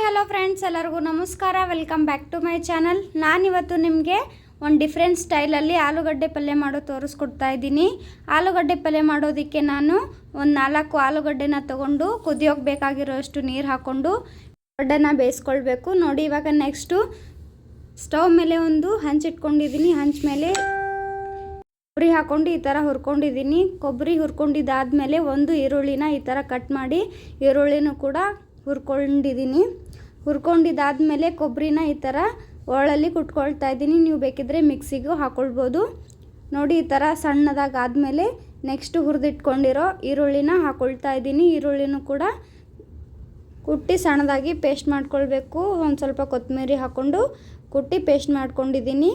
Hi hello friends, ಎಲ್ಲರಿಗೂ ನಮಸ್ಕಾರ. Welcome back to my channel. ನಾನಿವತ್ತು ನಿಮಗೆ ಒಂದು ಡಿಫ್ರೆಂಟ್ ಸ್ಟೈಲಲ್ಲಿ ಆಲೂಗಡ್ಡೆ ಪಲ್ಯ ಮಾಡೋದು ತೋರಿಸ್ಕೊಡ್ತಾ ಇದ್ದೀನಿ. ಆಲೂಗಡ್ಡೆ ಪಲ್ಯ ಮಾಡೋದಕ್ಕೆ ನಾನು ಒಂದು 4 ಆಲೂಗಡ್ಡೆನ ತೊಗೊಂಡು ಕುದಿಯೋಕೆ ಬೇಕಾಗಿರೋಷ್ಟು ನೀರು ಹಾಕ್ಕೊಂಡು ಗಡ್ಡೆನ ಬೇಯಿಸ್ಕೊಳ್ಬೇಕು. ನೋಡಿ, ಇವಾಗ ನೆಕ್ಸ್ಟು ಸ್ಟವ್ ಮೇಲೆ ಒಂದು ಹಂಚಿಟ್ಕೊಂಡಿದ್ದೀನಿ. ಹಂಚ ಮೇಲೆ ಕೊಬ್ಬರಿ ಹಾಕ್ಕೊಂಡು ಈ ಥರ ಹುರ್ಕೊಂಡಿದ್ದೀನಿ. ಕೊಬ್ಬರಿ ಹುರ್ಕೊಂಡಿದ್ದಾದಮೇಲೆ ಒಂದು ಈರುಳ್ಳಿನ ಈ ಥರ ಕಟ್ ಮಾಡಿ ಈರುಳ್ಳಿನೂ ಕೂಡ ಹುರ್ಕೊಂಡಿದ್ದೀನಿ. ಹುರ್ಕೊಂಡಿದ್ದಾದಮೇಲೆ ಕೊಬ್ಬರಿನ ಈ ಥರ ಒರಳಲ್ಲಿ ಕುಟ್ಕೊಳ್ತಾ ಇದ್ದೀನಿ. ನೀವು ಬೇಕಿದ್ದರೆ ಮಿಕ್ಸಿಗೂ ಹಾಕ್ಕೊಳ್ಬೋದು. ನೋಡಿ, ಈ ಥರ ಸಣ್ಣದಾಗಾದಮೇಲೆ ನೆಕ್ಸ್ಟು ಹುರಿದಿಟ್ಕೊಂಡಿರೋ ಈರುಳ್ಳಿನ ಹಾಕ್ಕೊಳ್ತಾ ಇದ್ದೀನಿ. ಈರುಳ್ಳಿನೂ ಕೂಡ ಕುಟ್ಟಿ ಸಣ್ಣದಾಗಿ ಪೇಸ್ಟ್ ಮಾಡ್ಕೊಳ್ಬೇಕು. ಒಂದು ಸ್ವಲ್ಪ ಕೊತ್ತಂಬರಿ ಹಾಕ್ಕೊಂಡು ಕುಟ್ಟಿ ಪೇಸ್ಟ್ ಮಾಡ್ಕೊಂಡಿದ್ದೀನಿ.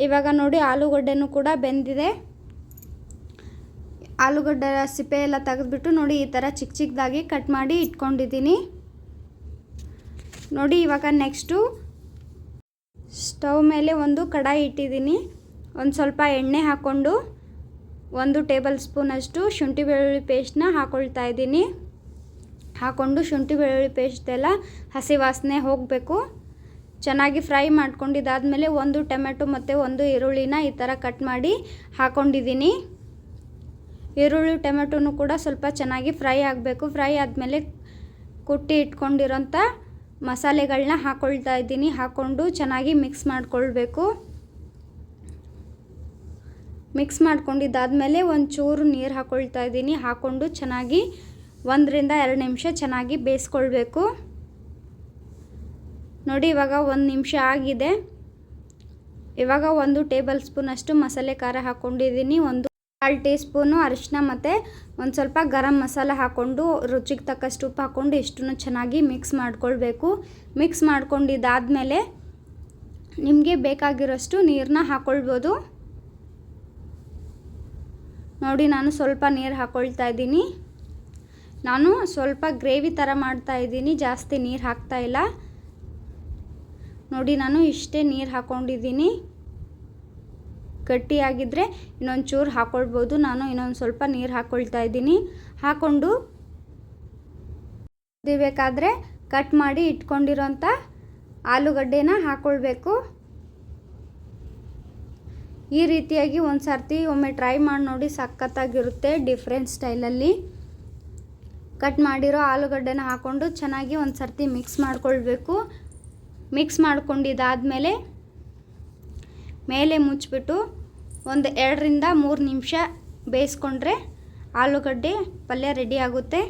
ಇವಾಗ ನೋಡಿ, ಆಲೂಗಡ್ಡೆನೂ ಕೂಡ ಬೆಂದಿದೆ. ಆಲೂಗಡ್ಡೆ ಸಿಪ್ಪೆ ಎಲ್ಲ ತೆಗೆದುಬಿಟ್ಟು ನೋಡಿ ಈ ಥರ ಚಿಕ್ಕ ಚಿಕ್ಕದಾಗಿ ಕಟ್ ಮಾಡಿ ಇಟ್ಕೊಂಡಿದ್ದೀನಿ. ನೋಡಿ, ಇವಾಗ ನೆಕ್ಸ್ಟು ಸ್ಟವ್ ಮೇಲೆ ಒಂದು ಕಡಾಯಿ ಇಟ್ಟಿದ್ದೀನಿ. ಒಂದು ಸ್ವಲ್ಪ ಎಣ್ಣೆ ಹಾಕ್ಕೊಂಡು 1 ಟೇಬಲ್ ಸ್ಪೂನಷ್ಟು ಶುಂಠಿ ಬೆಳ್ಳುಳ್ಳಿ ಪೇಸ್ಟ್ನ ಹಾಕ್ಕೊಳ್ತಾ ಇದ್ದೀನಿ. ಹಾಕ್ಕೊಂಡು ಶುಂಠಿ ಬೆಳ್ಳುಳ್ಳಿ ಪೇಸ್ಟ್ ಎಲ್ಲ ಹಸಿ ವಾಸನೆ ಹೋಗಬೇಕು. ಚೆನ್ನಾಗಿ ಫ್ರೈ ಮಾಡ್ಕೊಂಡಿದ್ದಾದಮೇಲೆ 1 ಟೊಮೆಟೊ ಮತ್ತು 1 ಈರುಳ್ಳಿನ ಈ ಥರ ಕಟ್ ಮಾಡಿ ಹಾಕ್ಕೊಂಡಿದ್ದೀನಿ. ಈರುಳ್ಳಿ ಟೊಮೆಟೊನೂ ಕೂಡ ಸ್ವಲ್ಪ ಚೆನ್ನಾಗಿ ಫ್ರೈ ಆಗಬೇಕು. ಫ್ರೈ ಆದಮೇಲೆ ಕುಟ್ಟಿ ಇಟ್ಕೊಂಡಿರೋಂಥ ಮಸಾಲೆಗಳನ್ನ ಹಾಕ್ಕೊಳ್ತಾ ಇದ್ದೀನಿ. ಹಾಕ್ಕೊಂಡು ಚೆನ್ನಾಗಿ ಮಿಕ್ಸ್ ಮಾಡ್ಕೊಳ್ಬೇಕು. ಮಿಕ್ಸ್ ಮಾಡ್ಕೊಂಡಿದ್ದಾದಮೇಲೆ ಒಂಚೂರು ನೀರು ಹಾಕ್ಕೊಳ್ತಾ ಇದ್ದೀನಿ. ಹಾಕ್ಕೊಂಡು ಚೆನ್ನಾಗಿ 1 ರಿಂದ 2 ನಿಮಿಷ ಚೆನ್ನಾಗಿ ಬೇಯಿಸ್ಕೊಳ್ಬೇಕು. ನೋಡಿ, ಇವಾಗ 1 ನಿಮಿಷ ಆಗಿದೆ. ಇವಾಗ 1 ಟೇಬಲ್ ಸ್ಪೂನಷ್ಟು ಮಸಾಲೆ ಖಾರ ಹಾಕ್ಕೊಂಡಿದ್ದೀನಿ. 1 1/2 ಟೀ ಸ್ಪೂನು ಅರಿಶಿನ ಮತ್ತು ಒಂದು ಸ್ವಲ್ಪ ಗರಂ ಮಸಾಲ ಹಾಕ್ಕೊಂಡು ರುಚಿಗೆ ತಕ್ಕಷ್ಟು ಉಪ್ಪು ಹಾಕ್ಕೊಂಡು ಇಷ್ಟನ್ನು ಚೆನ್ನಾಗಿ ಮಿಕ್ಸ್ ಮಾಡ್ಕೊಳ್ಬೇಕು. ಮಿಕ್ಸ್ ಮಾಡ್ಕೊಂಡಿದ್ದಾದಮೇಲೆ ನಿಮಗೆ ಬೇಕಾಗಿರೋಷ್ಟು ನೀರನ್ನ ಹಾಕ್ಕೊಳ್ಬೋದು. ನೋಡಿ, ನಾನು ಸ್ವಲ್ಪ ನೀರು ಹಾಕ್ಕೊಳ್ತಾ ಇದ್ದೀನಿ. ನಾನು ಸ್ವಲ್ಪ ಗ್ರೇವಿ ಥರ ಮಾಡ್ತಾ ಇದ್ದೀನಿ, ಜಾಸ್ತಿ ನೀರು ಹಾಕ್ತಾ ಇಲ್ಲ. ನೋಡಿ, ನಾನು ಇಷ್ಟೇ ನೀರು ಹಾಕ್ಕೊಂಡಿದ್ದೀನಿ. ಗಟ್ಟಿಯಾಗಿದ್ದರೆ ಇನ್ನೊಂದು ಚೂರು ಹಾಕ್ಕೊಳ್ಬೋದು. ನಾನು ಇನ್ನೊಂದು ಸ್ವಲ್ಪ ನೀರು ಹಾಕ್ಕೊಳ್ತಾ ಇದ್ದೀನಿ. ಹಾಕ್ಕೊಂಡು ಕುದಿಬೇಕಾದ್ರೆ ಕಟ್ ಮಾಡಿ ಇಟ್ಕೊಂಡಿರೋಂಥ ಆಲೂಗಡ್ಡೆನ ಹಾಕ್ಕೊಳ್ಬೇಕು. ಈ ರೀತಿಯಾಗಿ ಒಂದು ಸರ್ತಿ ಒಮ್ಮೆ ಟ್ರೈ ಮಾಡಿ ನೋಡಿ, ಸಖತ್ತಾಗಿರುತ್ತೆ. ಡಿಫ್ರೆಂಟ್ ಸ್ಟೈಲಲ್ಲಿ ಕಟ್ ಮಾಡಿರೋ ಆಲೂಗಡ್ಡೆನ ಹಾಕ್ಕೊಂಡು ಚೆನ್ನಾಗಿ ಒಂದು ಸರ್ತಿ ಮಿಕ್ಸ್ ಮಾಡ್ಕೊಳ್ಬೇಕು. ಮಿಕ್ಸ್ ಮಾಡ್ಕೊಂಡಿದ್ದಾದಮೇಲೆ ಮೇಲೆ ಮುಚ್ಚಿಬಿಟ್ಟು ಒಂದು 2 ರಿಂದ 3 ನಿಮಿಷ ಬೇಯಿಸ್ಕೊಂಡ್ರೆ ಆಲೂಗಡ್ಡೆ ಪಲ್ಯ ರೆಡಿ ಆಗುತ್ತೆ.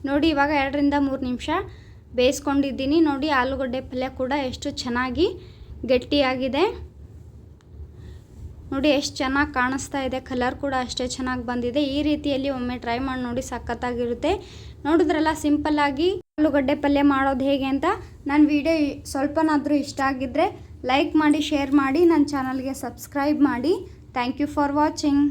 ನೋಡಿ, ಇವಾಗ 2 ರಿಂದ 3 ನಿಮಿಷ ಬೇಯಿಸ್ಕೊಂಡಿದ್ದೀನಿ. ನೋಡಿ, ಆಲೂಗಡ್ಡೆ ಪಲ್ಯ ಕೂಡ ಎಷ್ಟು ಚೆನ್ನಾಗಿ ಗಟ್ಟಿಯಾಗಿದೆ. ನೋಡಿ, ಎಷ್ಟು ಚೆನ್ನಾಗಿ ಕಾಣಿಸ್ತಾ ಇದೆ. ಕಲರ್ ಕೂಡ ಅಷ್ಟೇ ಚೆನ್ನಾಗಿ ಬಂದಿದೆ. ಈ ರೀತಿಯಲ್ಲಿ ಒಮ್ಮೆ ಟ್ರೈ ಮಾಡಿ ನೋಡಿ, ಸಖತ್ತಾಗಿರುತ್ತೆ. ನೋಡಿದ್ರಲ್ಲ, ಸಿಂಪಲ್ಲಾಗಿ ಆಲೂಗಡ್ಡೆ ಪಲ್ಯ ಮಾಡೋದು ಹೇಗೆ ಅಂತ. ನನ್ನ ವಿಡಿಯೋ ಸ್ವಲ್ಪನಾದರೂ ಇಷ್ಟ ಆಗಿದ್ದರೆ ಲೈಕ್ ಮಾಡಿ, ಶೇರ್ ಮಾಡಿ, ನನ್ನ ಚಾನಲ್ಗೆ ಸಬ್ಸ್ಕ್ರೈಬ್ ಮಾಡಿ. Thank you for watching.